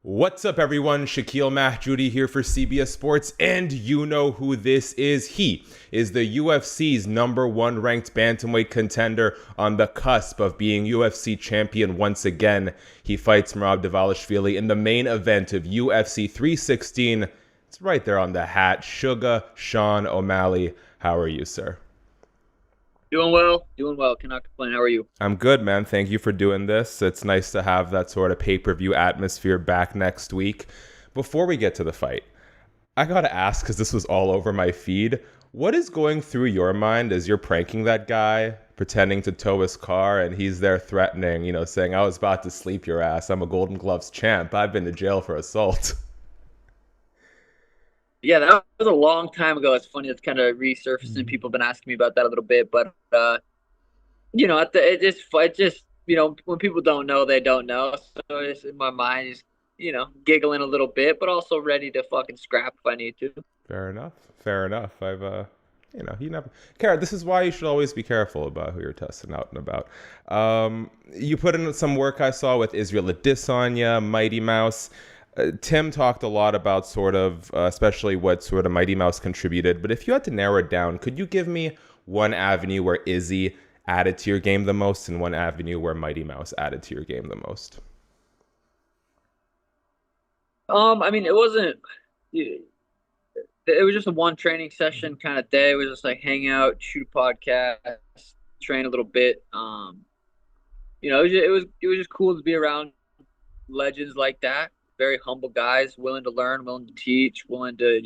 What's up, everyone? Shaquille Mahjoudi here for CBS Sports, and you know who this is. He is the UFC's number one ranked bantamweight contender on the cusp of being UFC champion once again. He fights Merab Dvalishvili in the main event of UFC 316. It's right there on the hat. Sugar Sean O'Malley. How are you, sir? Doing well. Cannot complain. How are you? I'm good, man. Thank you for doing this. It's nice to have that sort of pay-per-view atmosphere back next week. Before we get to the fight, I gotta ask, because this was all over my feed, what is going through your mind as you're pranking that guy, pretending to tow his car, and he's there threatening, saying, I was about to sleep your ass. I'm a Golden Gloves champ. I've been to jail for assault. Yeah, that was a long time ago. It's funny. It's kind of resurfacing. People have been asking me about that a little bit, but it just when people don't know, they don't know. So it's in my mind, just giggling a little bit, but also ready to fucking scrap if I need to. Fair enough. Fair enough. You never care. This is why you should always be careful about who you're testing out and about. You put in some work I saw with Israel Adesanya, Mighty Mouse. Tim talked a lot about especially what sort of Mighty Mouse contributed. But if you had to narrow it down, could you give me one avenue where Izzy added to your game the most and one avenue where Mighty Mouse added to your game the most? I mean, it was just a one training session kind of day. It was just like hang out, shoot a podcast, train a little bit. It was just cool to be around legends like that. Very humble guys, willing to learn, willing to teach, willing to,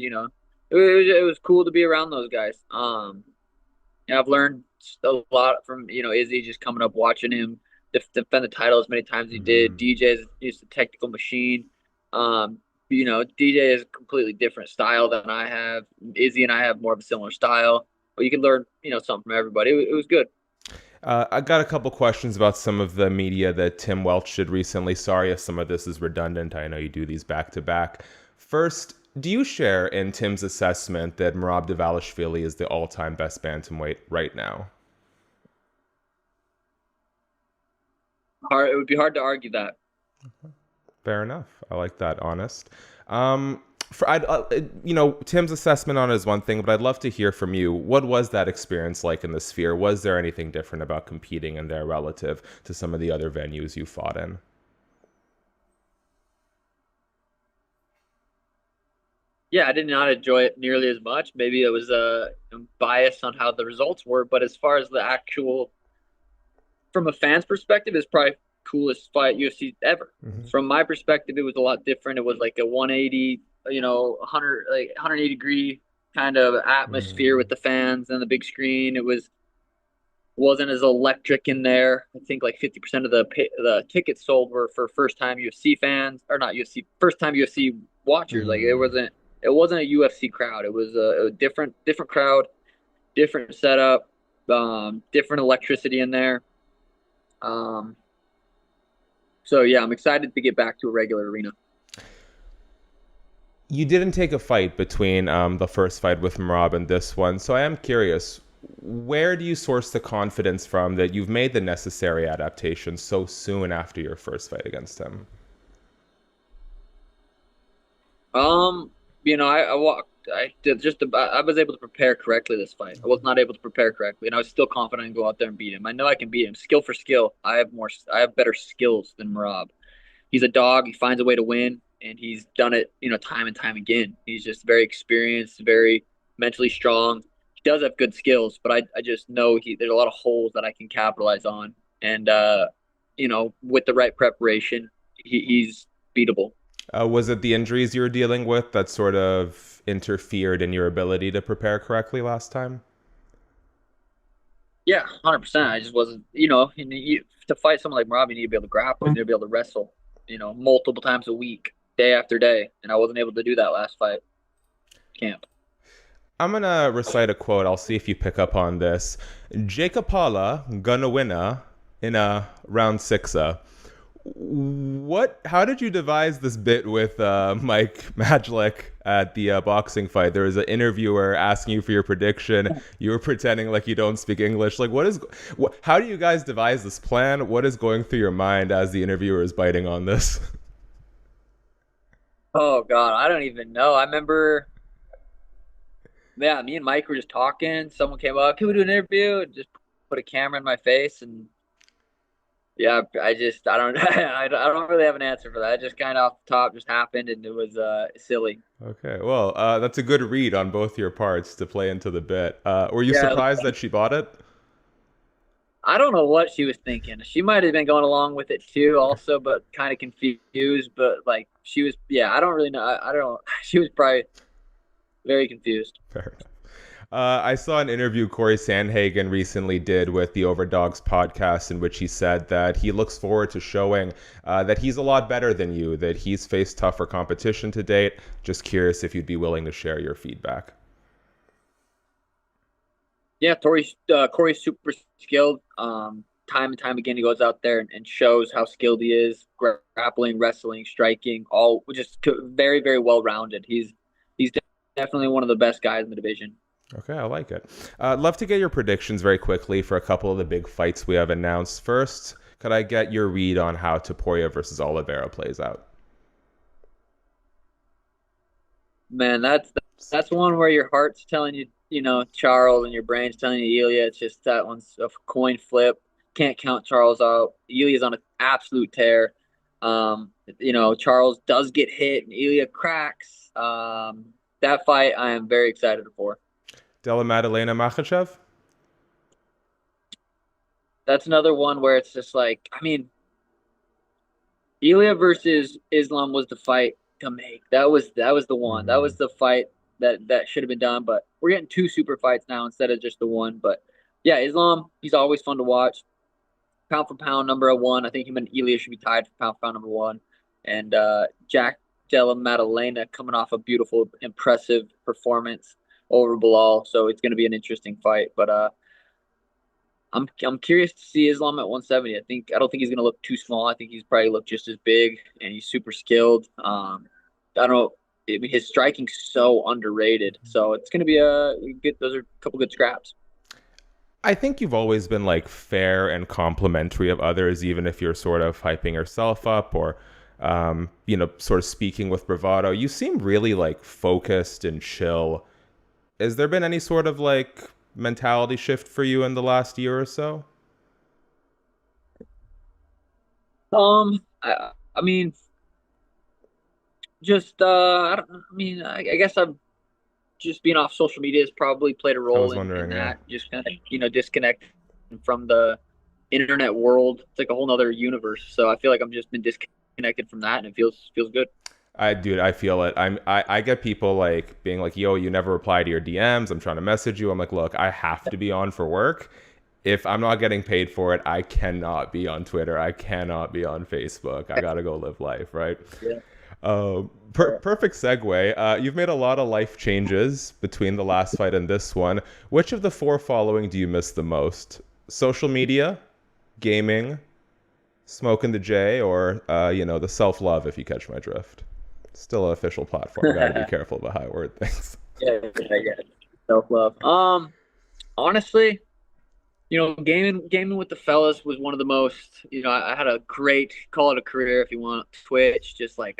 it was cool to be around those guys. I've learned a lot from, Izzy, just coming up, watching him defend the title as many times as he did. DJ is just a technical machine. DJ is a completely different style than I have. Izzy and I have more of a similar style, but you can learn, something from everybody. It was good. I got a couple questions about some of the media that Tim Welch did recently. Sorry if some of this is redundant. I know you do these back to back. First, do you share in Tim's assessment that Merab Dvalishvili is the all-time best bantamweight right now? It would be hard to argue that. Fair enough. I like that, honest. Tim's assessment on it is one thing, but I'd love to hear from you. What was that experience like in the Sphere? Was there anything different about competing in there relative to some of the other venues you fought in? Yeah, I did not enjoy it nearly as much. Maybe it was biased on how the results were, but as far as the actual, from a fan's perspective, it's probably coolest fight UFC ever. Mm-hmm. From my perspective, it was a lot different. It was like a 180, 180 degree kind of atmosphere with the fans and the big screen. Wasn't as electric in there. I think like 50% of the tickets sold were for first time UFC fans, or not UFC, first time UFC watchers. Like it wasn't a UFC crowd. It was a different crowd, different setup, different electricity in there. So yeah, I'm excited to get back to a regular arena. You didn't take a fight between the first fight with Merab and this one, so I am curious, where do you source the confidence from that you've made the necessary adaptation so soon after your first fight against him? I was able to prepare correctly this fight. I was not able to prepare correctly, and I was still confident and go out there and beat him. I know I can beat him. Skill for skill, I have better skills than Merab. He's a dog. He finds a way to win, and he's done it, time and time again. He's just very experienced, very mentally strong. He does have good skills, but I just know there's a lot of holes that I can capitalize on, and with the right preparation, he's beatable. Was it the injuries you were dealing with that sort of interfered in your ability to prepare correctly last time? Yeah, 100%. I just wasn't, to fight someone like Merab, you need to be able to grapple, you need to be able to wrestle, multiple times a week, day after day. And I wasn't able to do that last fight camp. I'm going to recite a quote. I'll see if you pick up on this. Jacob Paula gonna winna in a round sixer. How did you devise this bit with Mike Majlik at the boxing fight? There was an interviewer asking you for your prediction. You were pretending like you don't speak English. Like, how do you guys devise this plan? What is going through your mind as the interviewer is biting on this? Oh God, I don't even know. I remember, yeah, me and Mike were just talking. Someone came up, can we do an interview? And just put a camera in my face, and yeah, I don't I don't really have an answer for that. It just kind of off the top just happened, and it was silly. Okay, well, that's a good read on both your parts to play into the bit. Were you Yeah, surprised that she bought it? I don't know what she was thinking. She might have been going along with it too, also, but kind of confused. But like she was, yeah, I don't really know. I don't. She was probably very confused. Fair enough. I saw an interview Cory Sandhagen recently did with the Overdogs podcast in which he said that he looks forward to showing that he's a lot better than you, that he's faced tougher competition to date. Just curious if you'd be willing to share your feedback. Yeah, Corey's super skilled. Time and time again, he goes out there and shows how skilled he is, grappling, wrestling, striking, all just very, very well rounded. He's definitely one of the best guys in the division. Okay, I like it. I'd love to get your predictions very quickly for a couple of the big fights we have announced. First, could I get your read on how Topuria versus Oliveira plays out? Man, that's one where your heart's telling you, Charles, and your brain's telling you Ilia. It's just that one's a coin flip. Can't count Charles out. Ilia's on an absolute tear. Charles does get hit and Ilia cracks. That fight I am very excited for. Della Maddalena Makhachev? That's another one where it's just like, I mean, Ilia versus Islam was the fight to make. That was the one. That Mm-hmm. was the fight that should have been done. But we're getting two super fights now instead of just the one. But yeah, Islam, he's always fun to watch. Pound for pound, number one. I think him and Ilia should be tied for pound for pound number one. And Jack Della Maddalena coming off a beautiful, impressive performance over Bilal. So it's going to be an interesting fight. But I'm curious to see Islam at 170. I don't think he's gonna look too small. I think he's probably look just as big, and he's super skilled. I don't know. I mean, his striking's so underrated, so it's gonna be a good. Those are a couple good scraps. I think you've always been like fair and complimentary of others, even if you're sort of hyping yourself up or, sort of speaking with bravado. You seem really like focused and chill. Has there been any sort of like mentality shift for you in the last year or so? I mean, just I don't. I mean, I guess I'm just being off social media has probably played a I role was in wondering, yeah. that. Just kind of disconnect from the internet world. It's like a whole nother universe. So I feel like I'm just been disconnected from that, and it feels good. I feel it. I get people like being like, "Yo, you never reply to your DMs. I'm trying to message you." I'm like, "Look, I have to be on for work. If I'm not getting paid for it, I cannot be on Twitter. I cannot be on Facebook. I gotta go live life, right?" Yeah. Perfect segue. You've made a lot of life changes between the last fight and this one. Which of the four following do you miss the most? Social media, gaming, smoking the J, or the self-love, if you catch my drift. Still an official platform. Got to be careful about how I word things. Yeah. Self love. Honestly, gaming with the fellas was one of the most. I had a great call it a career if you want Twitch. Just like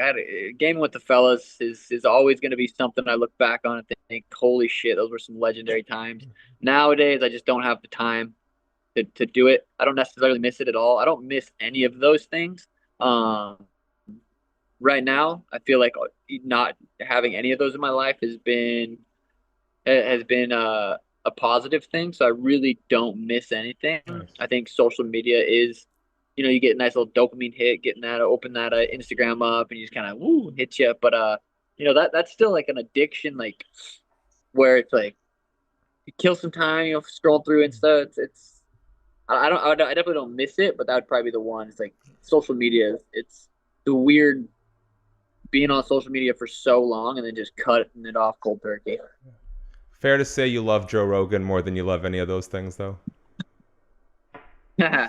gaming with the fellas is always going to be something I look back on and think, holy shit, those were some legendary times. Nowadays, I just don't have the time to do it. I don't necessarily miss it at all. I don't miss any of those things. Um, right now, I feel like not having any of those in my life has been a positive thing. So I really don't miss anything. Nice. I think social media is, you get a nice little dopamine hit, getting that, open that Instagram up, and you just kind of woo hit you. But that's still like an addiction, like where it's like you kill some time, scroll through Insta. It's I definitely don't miss it, but that would probably be the one. It's like social media. It's the weird being on social media for so long and then just cutting it off cold turkey. Fair to say you love Joe Rogan more than you love any of those things, though? I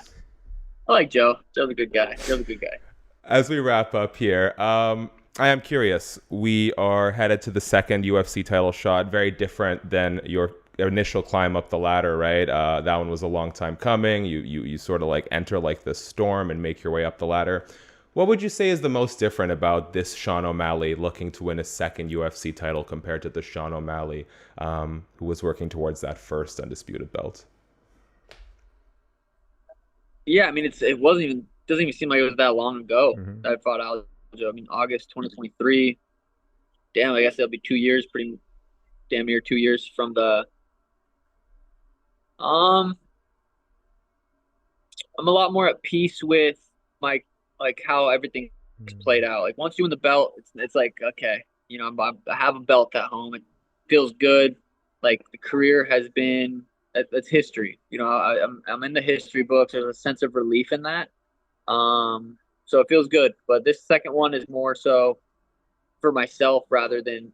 like Joe. Joe's a good guy. Joe's a good guy. As we wrap up here, I am curious. We are headed to the second UFC title shot, very different than your initial climb up the ladder, right? That one was a long time coming. You sort of like enter like this storm and make your way up the ladder. What would you say is the most different about this Sean O'Malley looking to win a second UFC title compared to the Sean O'Malley who was working towards that first undisputed belt? Yeah, I mean, it wasn't even doesn't even seem like it was that long ago Mm-hmm. that I fought Aljo. I mean, August 2023. Damn, I guess it'll be 2 years, pretty damn near 2 years from the. Um, I'm a lot more at peace with my like how everything played out. Like once you win the belt, it's like okay, I have a belt at home. It feels good. Like the career has been it's history. I'm in the history books. There's a sense of relief in that. So it feels good. But this second one is more so for myself rather than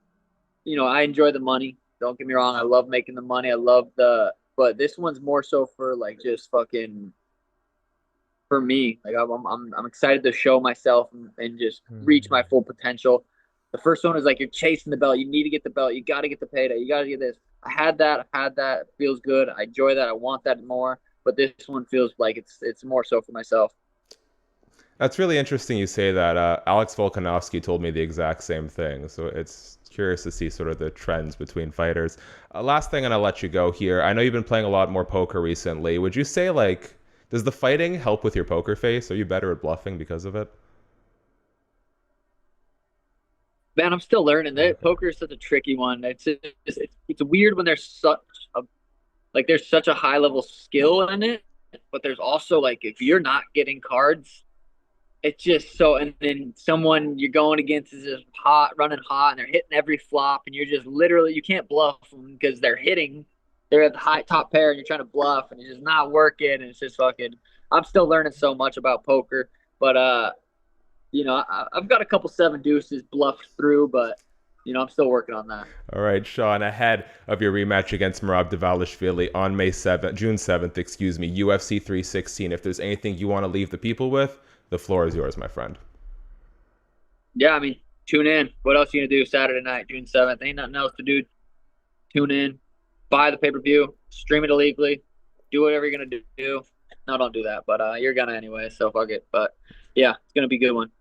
I enjoy the money. Don't get me wrong. I love making the money. I love but this one's more so for like just fucking for me. Like I'm excited to show myself and just reach my full potential. The first one is like you're chasing the belt. You need to get the belt. You got to get the payday. You got to get this. I had that. I had that. It feels good. I enjoy that. I want that more. But this one feels like it's more so for myself. That's really interesting you say that. Alex Volkanovski told me the exact same thing. So it's curious to see sort of the trends between fighters. Last thing, and I'll let you go here. I know you've been playing a lot more poker recently. Would you say, like, does the fighting help with your poker face? Are you better at bluffing because of it? Man, I'm still learning. That Okay. poker is such a tricky one. It's weird when there's such a high level skill in it, but there's also like if you're not getting cards, it's just so. And then someone you're going against is just running hot, and they're hitting every flop, and you're just literally you can't bluff them because they're hitting. They're at the high top pair, and you're trying to bluff, and it's just not working. And it's just fucking. I'm still learning so much about poker, but I've got a couple seven deuces bluffed through, but I'm still working on that. All right, Sean, ahead of your rematch against Merab Dvalishvili on June 7th, excuse me, UFC 316. If there's anything you want to leave the people with, the floor is yours, my friend. Yeah, I mean, tune in. What else are you gonna do Saturday night, June 7th? Ain't nothing else to do. Tune in, buy the pay-per-view, stream it illegally, do whatever you're gonna do. No, don't do that, but you're gonna anyway, so fuck it. But yeah, it's gonna be a good one.